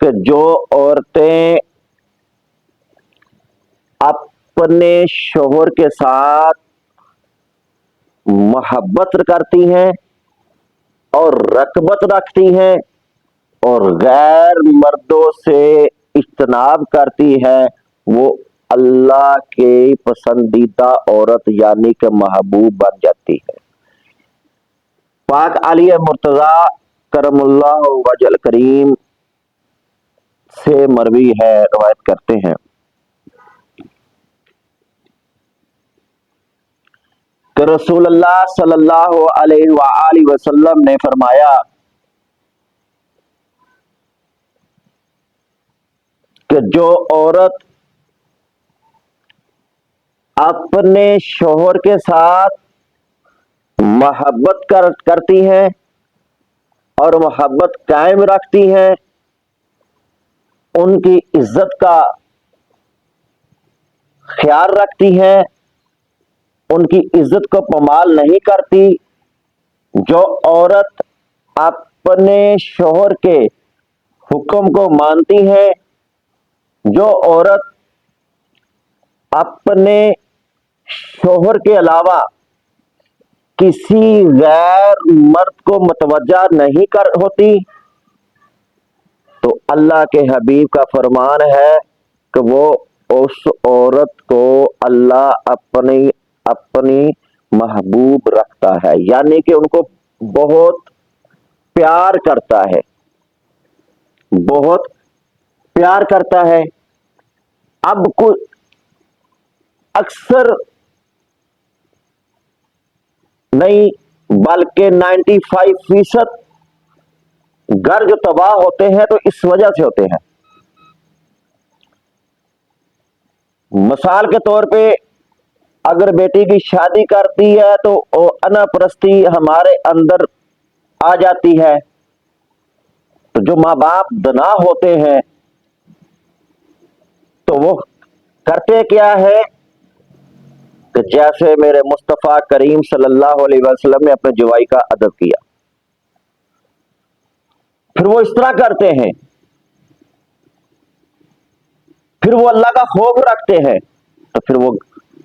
کہ جو عورتیں اپنے شوہر کے ساتھ محبت کرتی ہیں اور رغبت رکھتی ہیں اور غیر مردوں سے اجتناب کرتی ہے، وہ اللہ کے پسندیدہ عورت یعنی کہ محبوب بن جاتی ہے۔ پاک علی مرتضی کرم اللہ وجہ کریم سے مروی ہے، روایت کرتے ہیں کہ رسول اللہ صلی اللہ علیہ وآلہ وسلم نے فرمایا کہ جو عورت اپنے شوہر کے ساتھ محبت کرتی ہیں اور محبت قائم رکھتی ہیں، ان کی عزت کا خیال رکھتی ہیں، ان کی عزت کو پامال نہیں کرتی، جو عورت اپنے شوہر کے حکم کو مانتی ہے، جو عورت اپنے شوہر کے علاوہ کسی غیر مرد کو متوجہ نہیں ہوتی، تو اللہ کے حبیب کا فرمان ہے کہ وہ اس عورت کو اللہ اپنی محبوب رکھتا ہے، یعنی کہ ان کو بہت پیار کرتا ہے، بہت پیار کرتا ہے۔ اب اکثر نہیں بلکہ 95% گھر جو تباہ ہوتے ہیں تو اس وجہ سے ہوتے ہیں۔ مثال کے طور پہ اگر بیٹی کی شادی کرتی ہے تو انا پرستی ہمارے اندر آ جاتی ہے، تو جو ماں باپ دنا ہوتے ہیں تو وہ کرتے کیا ہے کہ جیسے میرے مصطفیٰ کریم صلی اللہ علیہ وسلم نے اپنے جوائی کا ادب کیا، پھر وہ اس طرح کرتے ہیں، پھر وہ اللہ کا خوف رکھتے ہیں، تو پھر وہ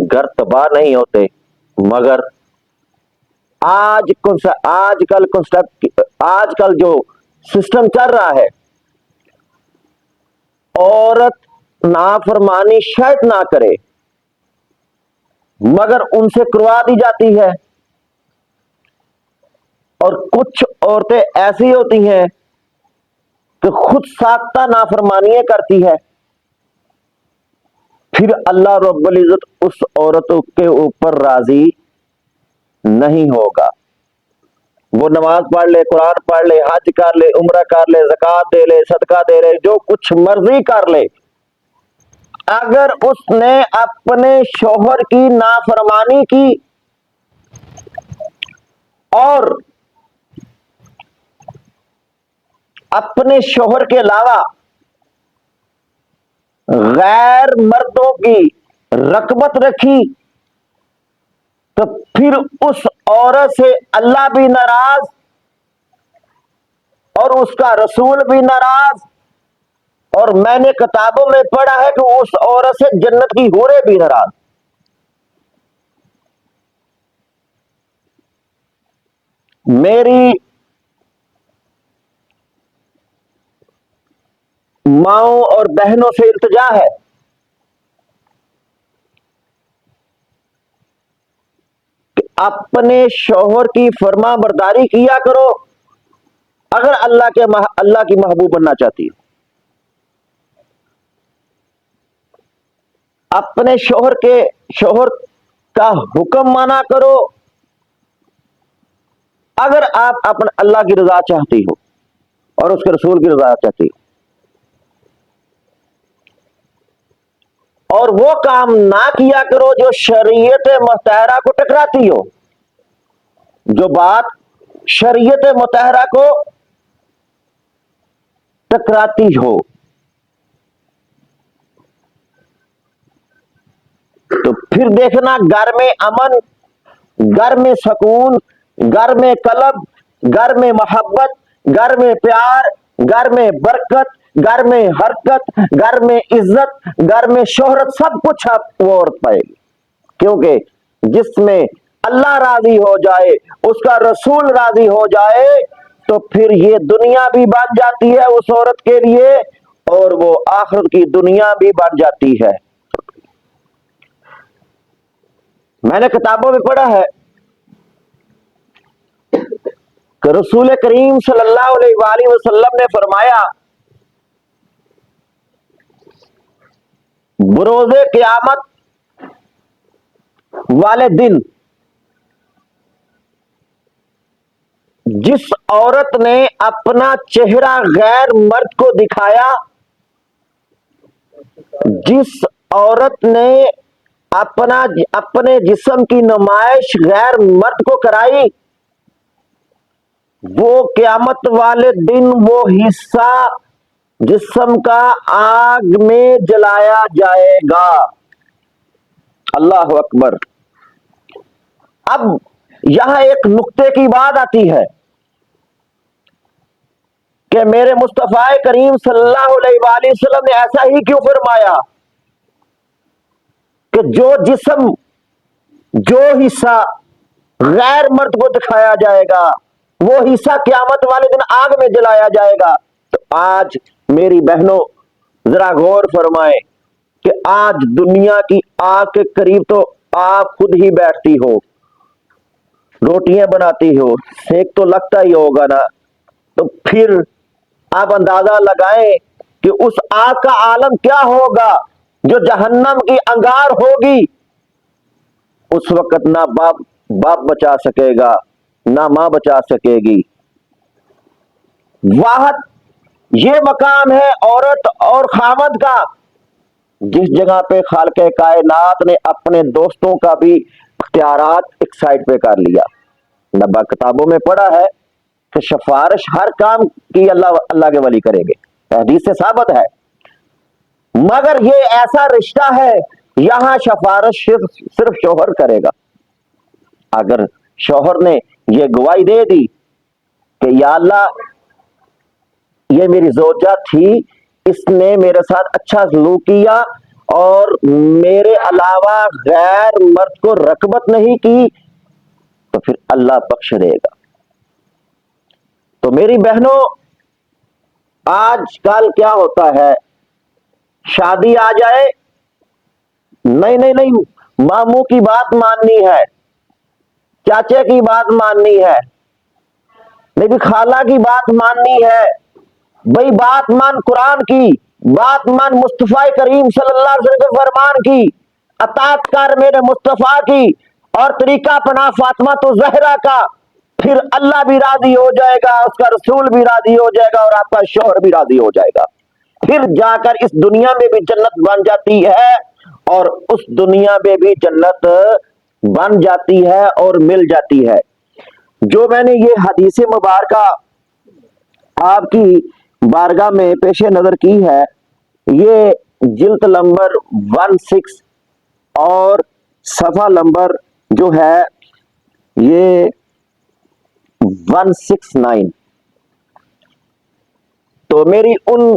گھر تباہ نہیں ہوتے۔ مگر آج کل جو سسٹم چل رہا ہے، عورت نافرمانی شاید نہ کرے مگر ان سے کروا دی جاتی ہے، اور کچھ عورتیں ایسی ہوتی ہیں کہ خود ساختہ نافرمانیاں کرتی ہے، پھر اللہ رب العزت اس عورت کے اوپر راضی نہیں ہوگا۔ وہ نماز پڑھ لے، قرآن پڑھ لے، حج کر لے، عمرہ کر لے، زکوٰۃ دے لے، صدقہ دے لے، جو کچھ مرضی کر لے، اگر اس نے اپنے شوہر کی نافرمانی کی اور اپنے شوہر کے علاوہ غیر مردوں کی رغبت رکھی، تو پھر اس عورت سے اللہ بھی ناراض اور اس کا رسول بھی ناراض، اور میں نے کتابوں میں پڑھا ہے کہ اس عورت سے جنت کی حوریں بھی ناراض۔ میری ماؤں اور بہنوں سے التجا ہے کہ اپنے شوہر کی فرما برداری کیا کرو اگر اللہ کی محبوب بننا چاہتی ہو۔ اپنے شوہر کا حکم مانا کرو اگر آپ اپنے اللہ کی رضا چاہتی ہو اور اس کے رسول کی رضا چاہتی ہو، اور وہ کام نہ کیا کرو جو شریعت مطہرہ کو ٹکراتی ہو۔ جو بات شریعت مطہرہ کو ٹکراتی ہو، تو پھر دیکھنا گھر میں امن، گھر میں سکون، گھر میں قلب، گھر میں محبت، گھر میں پیار، گھر میں برکت، گھر میں حرکت، گھر میں عزت، گھر میں شہرت، سب کچھ وہ عورت پائے گی، کیونکہ جس میں اللہ راضی ہو جائے، اس کا رسول راضی ہو جائے، تو پھر یہ دنیا بھی بن جاتی ہے اس عورت کے لیے، اور وہ آخرت کی دنیا بھی بن جاتی ہے۔ میں نے کتابوں میں پڑھا ہے کہ رسول کریم صلی اللہ علیہ وآلہ وسلم نے فرمایا، بروز قیامت والے دن جس عورت نے اپنا چہرہ غیر مرد کو دکھایا، جس عورت نے اپنے جسم کی نمائش غیر مرد کو کرائی، وہ قیامت والے دن وہ حصہ جسم کا آگ میں جلایا جائے گا۔ اللہ اکبر۔ اب یہاں ایک نقطے کی بات آتی ہے کہ میرے مصطفیٰ کریم صلی اللہ علیہ وآلہ وسلم نے ایسا ہی کیوں فرمایا کہ جو جسم، جو حصہ غیر مرد کو دکھایا جائے گا، وہ حصہ قیامت والے دن آگ میں جلایا جائے گا۔ تو آج میری بہنوں ذرا غور فرمائیں کہ آج دنیا کی آگ کے قریب تو آپ خود ہی بیٹھتی ہو، روٹیاں بناتی ہو، سیک تو لگتا ہی ہوگا نا، تو پھر آپ اندازہ لگائیں کہ اس آگ کا عالم کیا ہوگا جو جہنم کی انگار ہوگی۔ اس وقت نہ باپ بچا سکے گا، نہ ماں بچا سکے گی۔ واحد یہ مقام ہے عورت اور خامد کا جس جگہ پہ خالق کائنات نے اپنے دوستوں کا بھی اختیارات ایک سائڈ پہ کر لیا۔ نبا کتابوں میں پڑھا ہے کہ سفارش ہر کام کی اللہ کے ولی کریں گے، حدیث سے ثابت ہے، مگر یہ ایسا رشتہ ہے یہاں سفارش صرف شوہر کرے گا۔ اگر شوہر نے یہ گواہی دے دی کہ یا اللہ یہ میری زوجہ تھی، اس نے میرے ساتھ اچھا سلوک کیا اور میرے علاوہ غیر مرد کو رغبت نہیں کی، تو پھر اللہ بخش دے گا۔ تو میری بہنوں، آج کل کیا ہوتا ہے، شادی آ جائے، نہیں ماموں کی بات ماننی ہے، چاچے کی بات ماننی ہے، نہیں بھی خالہ کی بات ماننی ہے، بھئی بات مان قرآن کی، بات مان مصطفیٰ کریم صلی اللہ علیہ وسلم کے فرمان کی، اطاعت کر میرے مصطفیٰ کی، اور طریقہ اپنا فاطمہ تو زہرا کا، پھر اللہ بھی راضی ہو جائے گا، اس کا رسول بھی راضی ہو جائے گا، اور آپ کا شوہر بھی راضی ہو جائے گا۔ پھر جا کر اس دنیا میں بھی جنت بن جاتی ہے، اور اس دنیا میں بھی جنت بن جاتی ہے اور مل جاتی ہے۔ جو میں نے یہ حدیث مبارکہ آپ کی بارگاہ میں پیش نظر کی ہے، یہ جلد نمبر 16 اور صفحہ نمبر جو ہے یہ 169۔ تو میری ان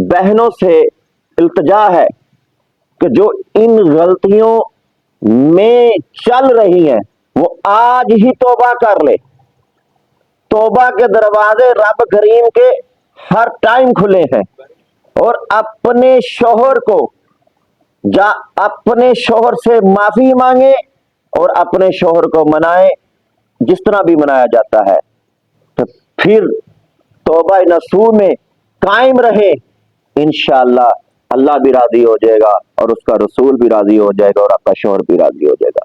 بہنوں سے التجا ہے کہ جو ان غلطیوں میں چل رہی ہیں وہ آج ہی توبہ کر لے۔ توبہ کے دروازے رب کریم کے ہر ٹائم کھلے ہیں، اور اپنے شوہر کو اپنے شوہر سے معافی مانگے اور اپنے شوہر کو منائے جس طرح بھی منایا جاتا ہے، تو پھر توبہ نصوح میں قائم رہے، انشاءاللہ اللہ بھی راضی ہو جائے گا اور اس کا رسول بھی راضی ہو جائے گا اور آپ کا شوہر بھی راضی ہو جائے گا۔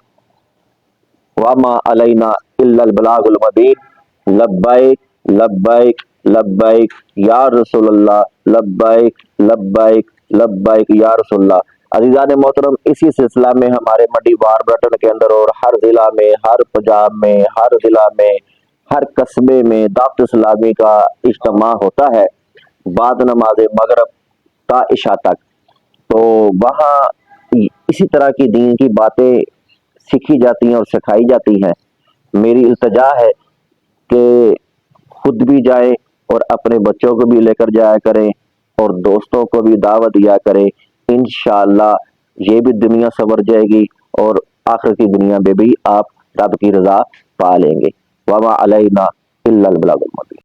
وَمَا عَلَيْنَا إِلَّا الْبَلَاغُ الْمُبِينُ لبیک لبیک لبیک یا رسول اللہ، لبیک لبیک لبیک یا رسول اللہ۔ عزیزان محترم، اسی سلسلہ میں ہمارے منڈی واربرٹن کے اندر اور ہر ضلع میں، ہر پنجاب میں، ہر ضلع میں، ہر قصبے میں دعوت اسلامی کا اجتماع ہوتا ہے بعد نماز مغرب تا عشاء تک۔ تو وہاں اسی طرح کی دین کی باتیں سیکھی جاتی ہیں اور سکھائی جاتی ہیں۔ میری التجا ہے کہ خود بھی جائیں اور اپنے بچوں کو بھی لے کر جایا کریں، اور دوستوں کو بھی دعوت دیا کریں. انشاءاللہ یہ بھی دنیا سنور جائے گی اور آخرت کی دنیا میں بھی آپ رب کی رضا پا لیں گے. وما علینا الا البلاغ المبین.